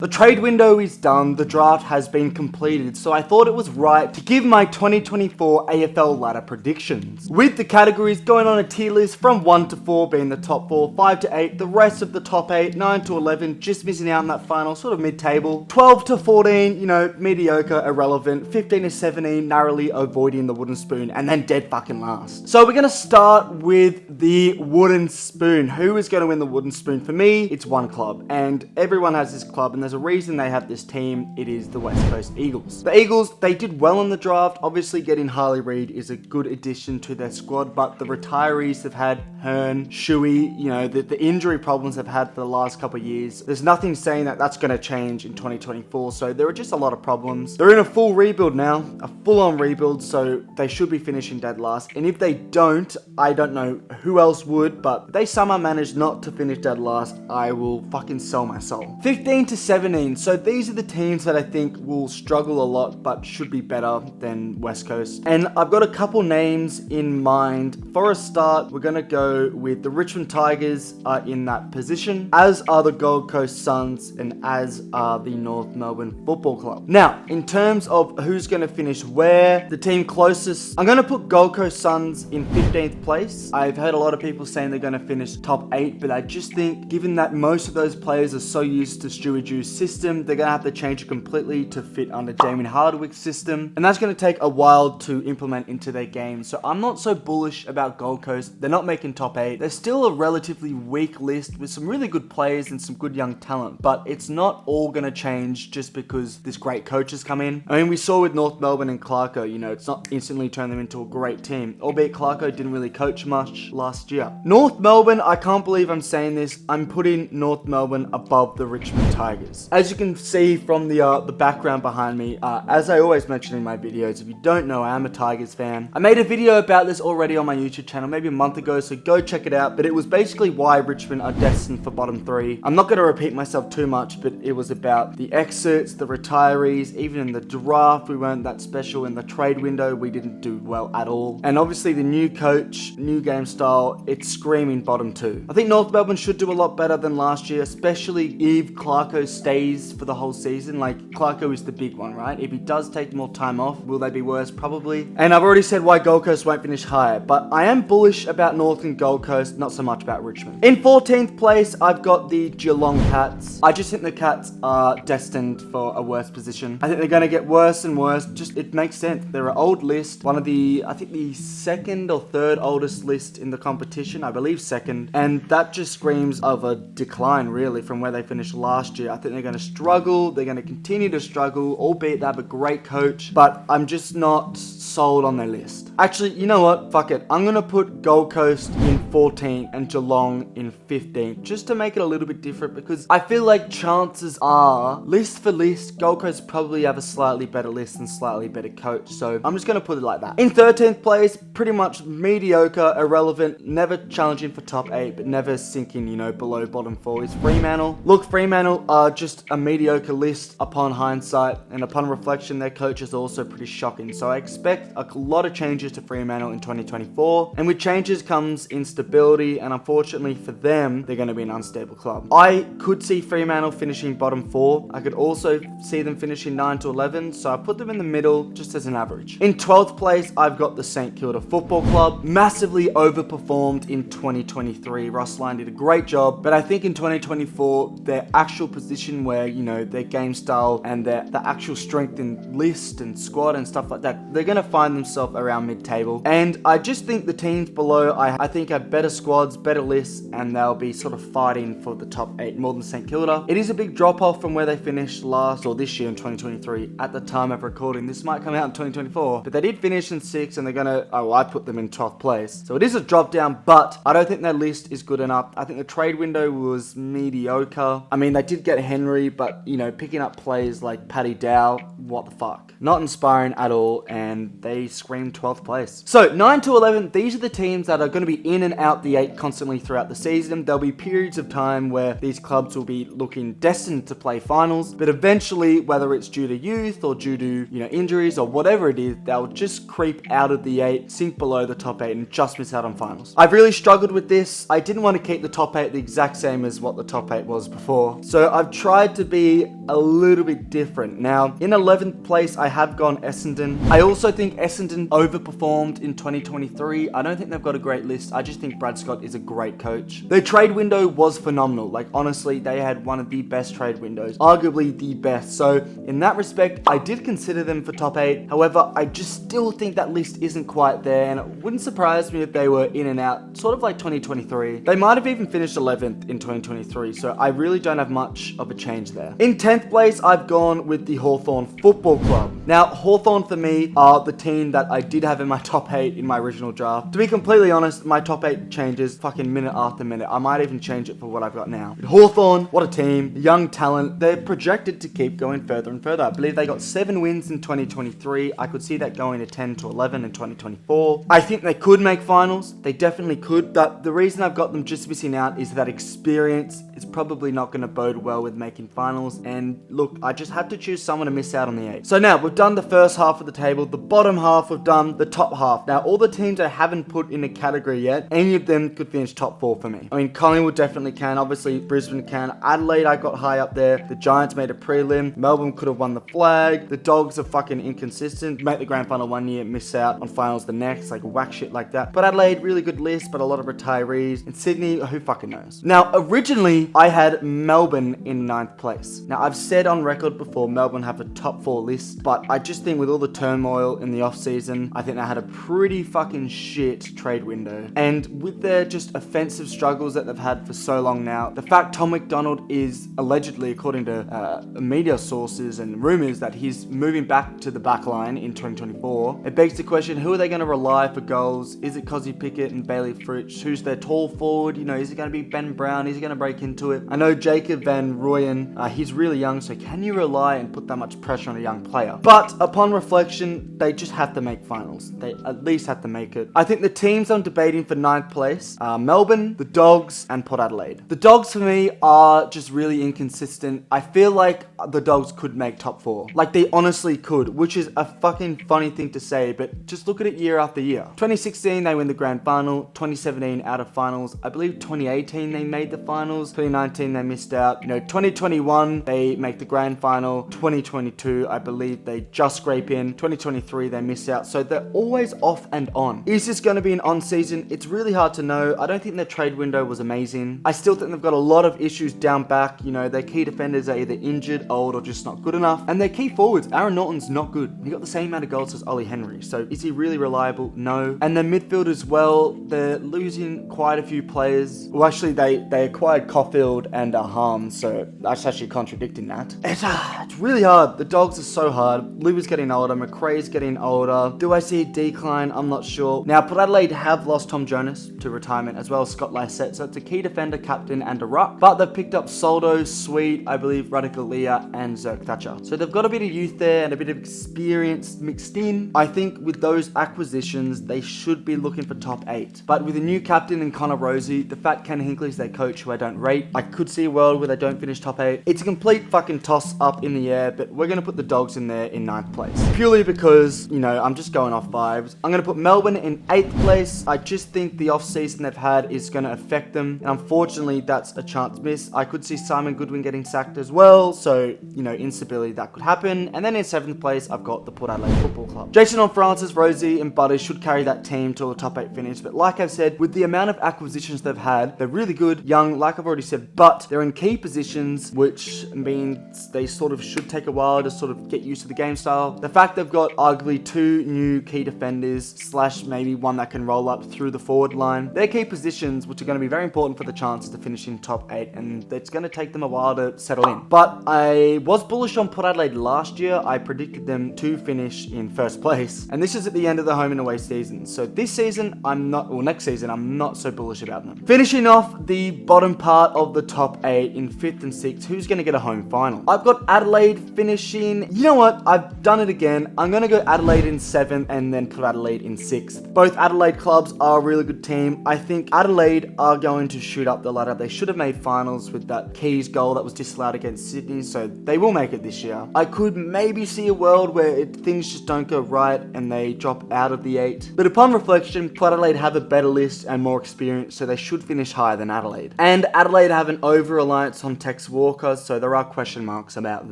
The trade window is done, the draft has been completed, so I thought it was right to give my 2024 AFL ladder predictions. With the categories going on a tier list from 1 to 4 being the top 4, 5 to 8, the rest of the top 8, 9 to 11 just missing out in that final sort of mid-table, 12 to 14, mediocre, irrelevant, 15 to 17 narrowly avoiding the wooden spoon, and then dead fucking last. So we're going to start with the wooden spoon. Who is going to win the wooden spoon? For me, it's one club, and everyone has this club, and there's a reason they have this team. It is the West Coast Eagles. The Eagles, they did well in the draft. Obviously, getting Harley Reid is a good addition to their squad, but the retirees have had Hearn, Shuey, the injury problems they've had for the last couple of years. There's nothing saying that that's going to change in 2024, so there are just a lot of problems. They're in a full rebuild now, a full-on rebuild, so they should be finishing dead last, and if they don't, I don't know who else would, but if they somehow manage not to finish dead last, I will fucking sell my soul. 15 to 17, so these are the teams that I think will struggle a lot, but should be better than West Coast. And I've got a couple names in mind. For a start, we're going to go with the Richmond Tigers are in that position, as are the Gold Coast Suns, and as are the North Melbourne Football Club. Now, in terms of who's going to finish where, the team closest, I'm going to put Gold Coast Suns in 15th place. I've heard a lot of people saying they're going to finish top 8, but I just think, given that most of those players are so used to Stewie Jew's system, they're going to have to change it completely to fit under Damien Hardwick's system, and that's going to take a while to implement into their game. So I'm not so bullish about Gold Coast. They're not making top 8. They're still a relatively weak list with some really good players and some good young talent, but it's not all going to change just because this great coach has come in. I mean, we saw with North Melbourne and Clarko, it's not instantly turned them into a great team, albeit Clarko didn't really coach much last year. North Melbourne, I can't believe I'm saying this, I'm putting North Melbourne above the Richmond Tigers. As you can see from the background behind me, as I always mention in my videos, if you don't know, I am a Tigers fan. I made a video about this already on my YouTube channel maybe a month ago, so go check it out, but it was basically why Richmond are destined for bottom 3. I'm not going to repeat myself too much, but it was about the exits, the retirees, even in the draft we weren't that special, in the trade window we didn't do well at all, and obviously the new coach, new game style, it's screaming bottom 2. I think North Melbourne should do a lot better than last year, especially if Clarko stays for the whole season. Like, Clarko is the big one, right? If he does take more time off, will they be worse? Probably. And I've already said why Gold Coast won't finish higher, but I am bullish about North and Gold Coast, not so much about Richmond. In 14th place, I've got the Geelong Cats. I just think the Cats are destined for a worse position. I think they're going to get worse and worse. Just, it makes sense. They're an old list. One of the, I think the second or third oldest list in the competition. I believe second. And that just screams of a decline, really, from where they finished last year. I think they're going to struggle. They're going to continue to struggle, albeit they have a great coach. But I'm just not sold on their list. Actually, you know what? Fuck it. I'm going to put Gold Coast in 14 and Geelong in 15, just to make it a little bit different, because I feel like chances are, list for list, Gold Coast probably have a slightly better list and slightly better coach. So I'm just going to put it like that. In 13th place, pretty much mediocre, irrelevant, never challenging for top 8, but never sinking, below bottom 4 is Fremantle. Look, Fremantle are just a mediocre list upon hindsight, and upon reflection, their coach is also pretty shocking. So I expect a lot of changes to Fremantle in 2024, and with changes comes instability, and unfortunately for them, they're going to be an unstable club. I could see Fremantle finishing bottom 4. I could also see them finishing 9 to 11, so I put them in the middle just as an average. In 12th place, I've got the St Kilda Football Club. Massively overperformed in 2023. Ross Lyon did a great job, but I think in 2024, their actual position where, their game style and the actual strength in list and squad and stuff like that, they're going to find themselves around mid-table. And I just think the teams below, I think have better squads, better lists, and they'll be sort of fighting for the top 8 more than St Kilda. It is a big drop-off from where they finished last, or this year in 2023, at the time of recording. This might come out in 2024, but they did finish in 6th, and they're going to, I put them in 12th place. So it is a drop down, but I don't think their list is good enough. I think the trade window was mediocre. I mean, they did get Henry, but, picking up players like Paddy Dow, what the fuck? Not inspiring at all, and they screamed 12th place. So 9 to 11, these are the teams that are going to be in and out the 8 constantly throughout the season. There'll be periods of time where these clubs will be looking destined to play finals, but eventually, whether it's due to youth or due to, injuries or whatever it is, they'll just creep out of the 8, sink below the top 8, and just miss out on finals. I've really struggled with this. I didn't want to keep the top 8 the exact same as what the top 8 was before. So I've tried tried to be a little bit different. Now, in 11th place, I have gone Essendon. I also think Essendon overperformed in 2023. I don't think they've got a great list. I just think Brad Scott is a great coach. Their trade window was phenomenal. Like, honestly, they had one of the best trade windows, arguably the best. So in that respect, I did consider them for top 8. However, I just still think that list isn't quite there, and it wouldn't surprise me if they were in and out, sort of like 2023. They might have even finished 11th in 2023, so I really don't have much of a change there. In 10th place, I've gone with the Hawthorn Football Club. Now, Hawthorn for me are the team that I did have in my top 8 in my original draft. To be completely honest, my top 8 changes fucking minute after minute. I might even change it for what I've got now. But Hawthorn, what a team. Young talent. They're projected to keep going further and further. I believe they got 7 wins in 2023. I could see that going to 10 to 11 in 2024. I think they could make finals. They definitely could. But the reason I've got them just missing out is that experience is probably not going to bode well with making finals. And look, I just had to choose someone to miss out on the 8. So now we've done the first half of the table. The bottom half, we've done the top half. Now, all the teams I haven't put in a category yet, any of them could finish top 4 for me. I mean, Collingwood definitely can. Obviously, Brisbane can. Adelaide, I got high up there. The Giants made a prelim. Melbourne could have won the flag. The Dogs are fucking inconsistent. Make the grand final one year, miss out on finals the next. Like, whack shit like that. But Adelaide, really good list, but a lot of retirees. And Sydney, who fucking knows? Now, originally, I had Melbourne in 9th place. Now, I've said on record before, Melbourne have a top 4 list, but I just think with all the turmoil in the off-season, I think they had a pretty fucking shit trade window. And with their just offensive struggles that they've had for so long now, the fact Tom McDonald is allegedly, according to media sources and rumors, that he's moving back to the back line in 2024, it begs the question, who are they going to rely for goals? Is it Cozzy Pickett and Bailey Fritsch? Who's their tall forward? You know, is it going to be Ben Brown? Is he going to break into it? I know Jacob Van Rooyen, he's really young, so can you rely and put that much pressure on a young player? But upon reflection, they just have to make finals. They at least have to make it. I think the teams I'm debating for 9th place are Melbourne, the Dogs, and Port Adelaide. The Dogs for me are just really inconsistent. I feel like the Dogs could make top 4. Like, they honestly could, which is a fucking funny thing to say, but just look at it year after year. 2016, they win the grand final. 2017, out of finals. I believe 2018, they made the finals. 2019, they missed out. You know, 2021, they make the grand final. 2022, I believe they just scrape in. 2023, they miss out. So they're always off and on. Is this going to be an on season? It's really hard to know. I don't think their trade window was amazing. I still think they've got a lot of issues down back. You know, their key defenders are either injured, old, or just not good enough. And their key forwards, Aaron Norton's not good. He got the same amount of goals as Ollie Henry. So is he really reliable? No. And their midfield as well, they're losing quite a few players. Well, actually, they acquired Caulfield and Harms, so that's actually contradicting that. It's really hard. The Dogs are so hard. Luba's getting older. McRae's getting older. Do I see a decline? I'm not sure. Now, Port Adelaide have lost Tom Jonas to retirement, as well as Scott Lysette, so it's a key defender, captain, and a ruck. But they've picked up Soldo, Sweet, I believe, Radikalia, and Zerk Thatcher. So they've got a bit of youth there and a bit of experience mixed in. I think with those acquisitions, they should be looking for top 8. But with a new captain in Connor Rosie, the fact Ken Hinkley's their coach, who I don't rate, I could see a world where they don't finish top 8. It's a complete fucking toss up in the air, but we're going to put the Dogs in there in 9th place. Purely because, you know, I'm just going off vibes. I'm going to put Melbourne in 8th place. I just think the off-season they've had is going to affect them. And unfortunately, that's a chance miss. I could see Simon Goodwin getting sacked as well. So, you know, instability, that could happen. And then in 7th place, I've got the Port Adelaide Football Club. Jason on Francis, Rosie, and Butters should carry that team to a top 8 finish. But like I've said, with the amount of acquisitions they've had, they're really good, young, like I've already said, but they're in key positions, which means they sort of should take a while to sort of get used to the game style. The fact they've got arguably 2 new key defenders, / maybe one that can roll up through the forward line. They're key positions, which are going to be very important for the chances to finish in top 8, and it's going to take them a while to settle in. But I was bullish on Port Adelaide last year. I predicted them to finish in 1st place, and this is at the end of the home and away season. So this season, next season, I'm not so bullish about them. Finishing off the bottom part of the top 8 in 5th and 6th, who's going to get a home final? I've got Adelaide finishing. You know what? I've done it again. I'm going to go Adelaide in 7th and then put Adelaide in 6th. Both Adelaide clubs are a really good team. I think Adelaide are going to shoot up the ladder. They should have made finals with that Keys goal that was disallowed against Sydney, so they will make it this year. I could maybe see a world where things just don't go right and they drop out of the 8. But upon reflection, Port Adelaide have a better list and more experience, so they should finish higher than Adelaide. And Adelaide have an over-reliance on Tex Wood Walker, so there are question marks about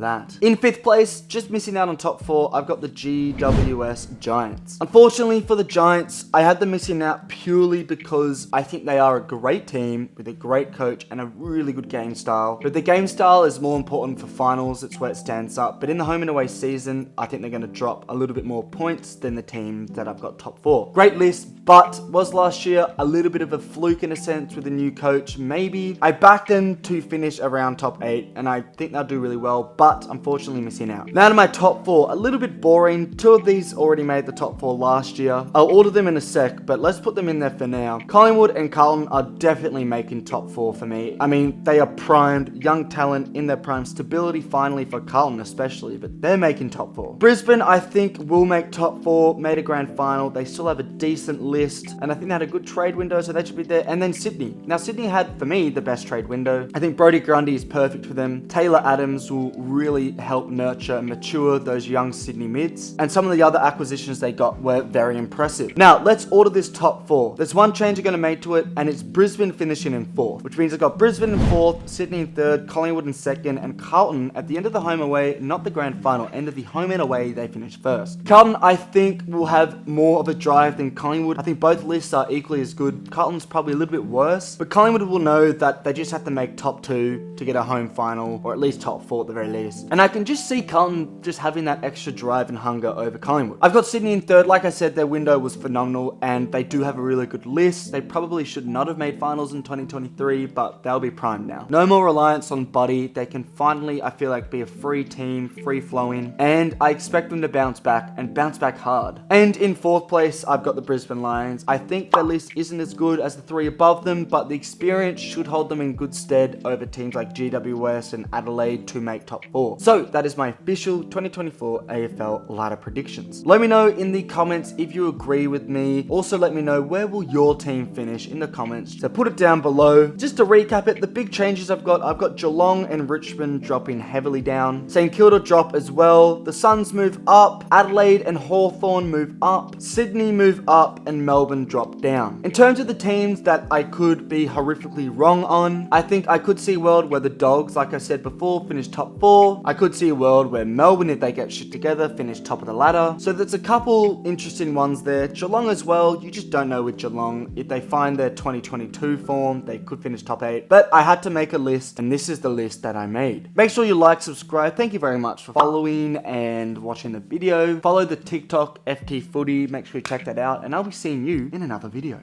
that. In 5th place, just missing out on top 4, I've got the GWS Giants. Unfortunately for the Giants, I had them missing out purely because I think they are a great team with a great coach and a really good game style. But the game style is more important for finals, it's where it stands up. But in the home and away season, I think they're going to drop a little bit more points than the team that I've got top 4. Great list, but was last year a little bit of a fluke in a sense with a new coach. Maybe I backed them to finish around top 8 and I think they'll do really well, but unfortunately missing out. Now to my top 4, a little bit boring. 2 of these already made the top 4 last year. I'll order them in a sec, but let's put them in there for now. Collingwood and Carlton are definitely making top 4 for me. I mean, they are primed, young talent in their prime, stability finally for Carlton especially, but they're making top 4. Brisbane, I think, will make top 4, made a grand final. They still have a decent list, and I think they had a good trade window, so they should be there. And then Sydney. Now, Sydney had, for me, the best trade window. I think Brodie Grundy is perfect for them. Taylor Adams will really help nurture and mature those young Sydney mids, and some of the other acquisitions they got were very impressive. Now, let's order this top 4. There's one change I'm going to make to it, and it's Brisbane finishing in 4th, which means I've got Brisbane in 4th, Sydney in 3rd, Collingwood in 2nd, and Carlton at the end of the home away, not the grand final, end of the home and away, they finish 1st. Carlton, I think, will have more of a drive than Collingwood. I think both lists are equally as good. Carlton's probably a little bit worse, but Collingwood will know that they just have to make top 2 to get a home final, or at least top 4 at the very least. And I can just see Carlton just having that extra drive and hunger over Collingwood. I've got Sydney in 3rd. Like I said, their window was phenomenal, and they do have a really good list. They probably should not have made finals in 2023, but they'll be primed now. No more reliance on Buddy. They can finally, I feel like, be a free team, free-flowing, and I expect them to bounce back, and bounce back hard. And in 4th place, I've got the Brisbane Lions. I think their list isn't as good as the 3 above them, but the experience should hold them in good stead over teams like GWS and Adelaide to make top 4. So that is my official 2024 AFL ladder predictions. Let me know in the comments if you agree with me. Also let me know where will your team finish in the comments. So put it down below. Just to recap it, the big changes I've got Geelong and Richmond dropping heavily down. St Kilda drop as well. The Suns move up. Adelaide and Hawthorn move up. Sydney move up, and Melbourne drop down. In terms of the teams that I could be horrifically wrong on, I think I could see a world where the Dogs, like I said before, finish top 4. I could see a world where Melbourne, if they get shit together, finish top of the ladder. So there's a couple interesting ones there. Geelong as well, you just don't know with Geelong. If they find their 2022 form, they could finish top 8. But I had to make a list, and this is the list that I made. Make sure you like, subscribe. Thank you very much for following and watching the video. Follow the TikTok FTFooty. Make sure you check that out, and I'll be seeing you in another video.